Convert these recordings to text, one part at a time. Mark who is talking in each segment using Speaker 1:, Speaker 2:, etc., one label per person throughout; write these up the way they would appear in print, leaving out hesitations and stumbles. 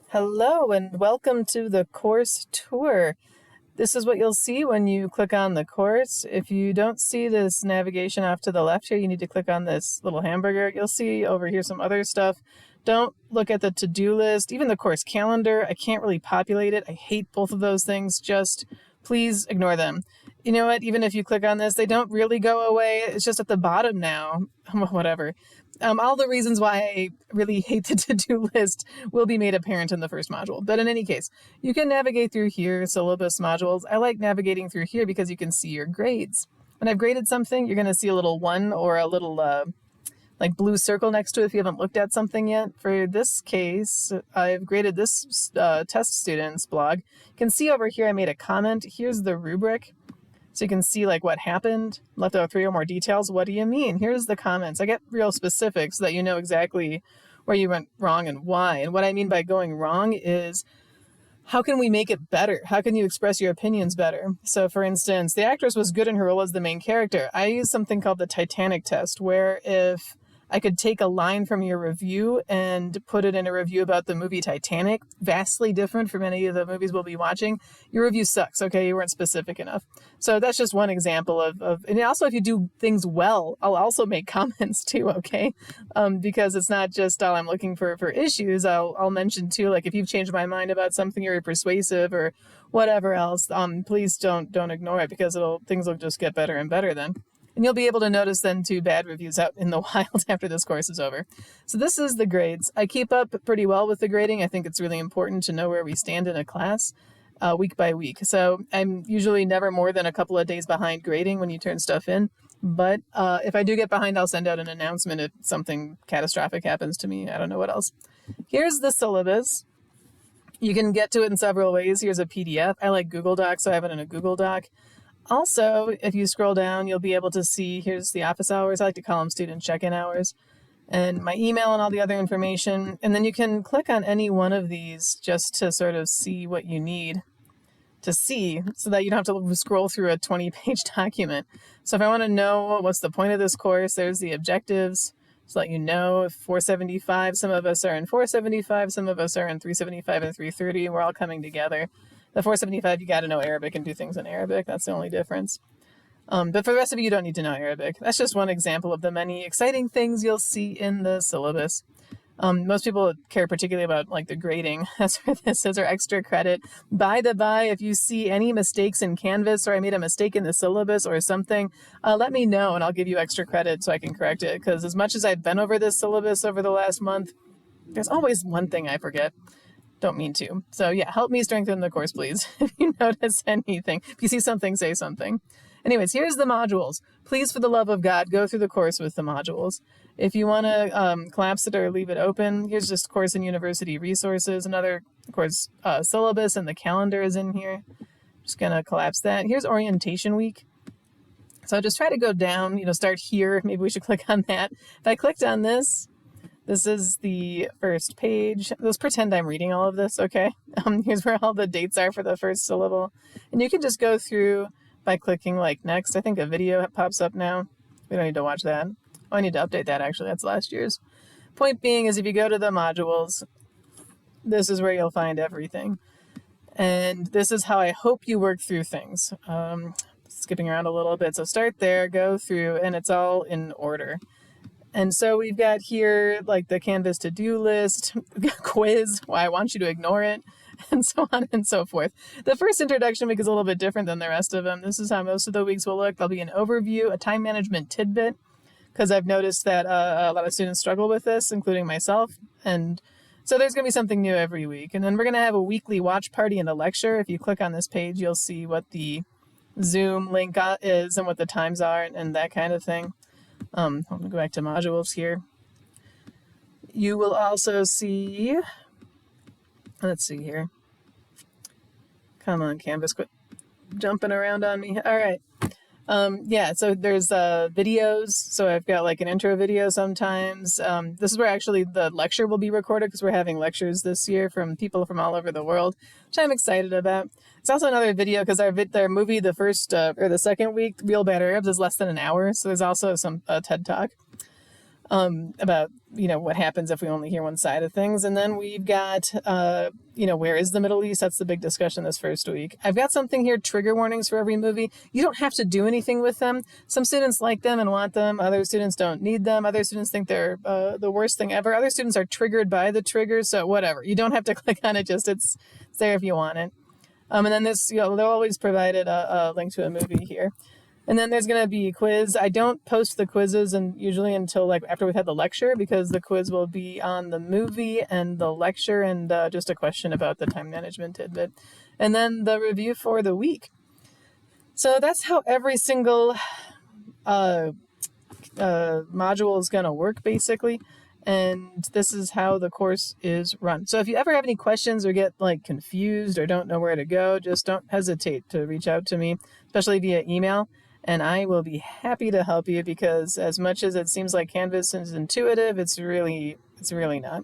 Speaker 1: Hello and welcome to the course tour. This is what you'll see when you click on the course. If you don't see this navigation off to the left here, you need to click on this little hamburger. You'll see over here some other stuff. Don't look at the to-do list, even the course calendar. I can't really populate it. I hate both of those things. Just please ignore them. You know what? Even if you click on this, they don't really go away. It's just at the bottom now. Whatever. All the reasons why I really hate the to-do list will be made apparent in the first module. But in any case, you can navigate through here, syllabus modules. I like navigating through here because you can see your grades. When I've graded something, you're going to see a little 1 or a little like blue circle next to it if you haven't looked at something yet. For this case, I've graded this test student's blog. You can see over here I made a comment. Here's the rubric. So you can see like what happened, left out 3 or more details. What do you mean? Here's the comments. I get real specific so that you know exactly where you went wrong and why. And what I mean by going wrong is how can we make it better? How can you express your opinions better? So for instance, the actress was good in her role as the main character. I use something called the Titanic test, where if I could take a line from your review and put it in a review about the movie Titanic, vastly different from any of the movies we'll be watching, your review sucks, okay? You weren't specific enough. So that's just one example of and also if you do things well, I'll also make comments too, okay? Because it's not just all I'm looking for issues. I'll mention too, like if you've changed my mind about something, you're persuasive or whatever else, please don't ignore it because things will just get better and better then. And you'll be able to notice then too bad reviews out in the wild after this course is over. So this is the grades. I keep up pretty well with the grading. I think it's really important to know where we stand in a class week by week. So I'm usually never more than a couple of days behind grading when you turn stuff in. But if I do get behind, I'll send out an announcement if something catastrophic happens to me. I don't know what else. Here's the syllabus. You can get to it in several ways. Here's a PDF. I like Google Docs, so I have it in a Google Doc. Also, if you scroll down, you'll be able to see, here's the office hours. I like to call them student check-in hours, and my email and all the other information. And then you can click on any one of these just to sort of see what you need to see so that you don't have to scroll through a 20-page document. So if I want to know what's the point of this course, there's the objectives. So let you know if 475, some of us are in 475, some of us are in 375 and 330. We're all coming together. The 475, you got to know Arabic and do things in Arabic. That's the only difference. But for the rest of you don't need to know Arabic. That's just one example of the many exciting things you'll see in the syllabus. Most people care particularly about like the grading. That's where this is, or extra credit. By the by, if you see any mistakes in Canvas or I made a mistake in the syllabus or something, let me know and I'll give you extra credit so I can correct it. Because as much as I've been over this syllabus over the last month, there's always one thing I forget. Don't mean to. So yeah, help me strengthen the course, please. If you notice anything, if you see something, say something. Anyways, here's the modules. Please, for the love of God, go through the course with the modules. If you want to collapse it or leave it open, here's just course and university resources. Another course syllabus and the calendar is in here. Just going to collapse that. Here's orientation week. So just try to go down, start here. Maybe we should click on that. If I clicked on this, this is the first page. Let's pretend I'm reading all of this, okay? Here's where all the dates are for the first syllable. And you can just go through by clicking like next. I think a video pops up now. We don't need to watch that. Oh, I need to update that actually. That's last year's. Point being is if you go to the modules, this is where you'll find everything. And this is how I hope you work through things. Skipping around a little bit. So start there, go through, and it's all in order. And so we've got here like the Canvas to-do list, quiz, why I want you to ignore it, and so on and so forth. The first introduction week is a little bit different than the rest of them. This is how most of the weeks will look. There'll be an overview, a time management tidbit, because I've noticed that a lot of students struggle with this, including myself. And so there's going to be something new every week. And then we're going to have a weekly watch party and a lecture. If you click on this page, you'll see what the Zoom link is and what the times are and that kind of thing. I'm going to go back to modules here. You will also see, let's see here. Come on, Canvas, quit jumping around on me. All right. Yeah, so there's videos. So I've got like an intro video sometimes. This is where actually the lecture will be recorded because we're having lectures this year from people from all over the world, which I'm excited about. It's also another video because their movie, the first or the second week, Real Bad Arabs, is less than an hour. So there's also some TED Talk. about, what happens if we only hear one side of things. And then we've got, where is the Middle East? That's the big discussion this first week. I've got something here, trigger warnings for every movie. You don't have to do anything with them. Some students like them and want them. Other students don't need them. Other students think they're the worst thing ever. Other students are triggered by the triggers. So whatever. You don't have to click on it. Just it's there if you want it. And then this, they'll always provided a link to a movie here. And then there's going to be a quiz. I don't post the quizzes and usually until after we've had the lecture, because the quiz will be on the movie and the lecture and just a question about the time management tidbit. And then the review for the week. So that's how every single module is going to work, basically. And this is how the course is run. So if you ever have any questions or get confused or don't know where to go, just don't hesitate to reach out to me, especially via email. And I will be happy to help you, because as much as it seems like Canvas is intuitive, it's really not.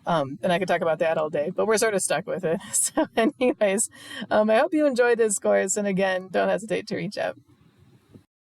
Speaker 1: And I could talk about that all day, but we're sort of stuck with it. So anyways, I hope you enjoyed this course. And again, don't hesitate to reach out.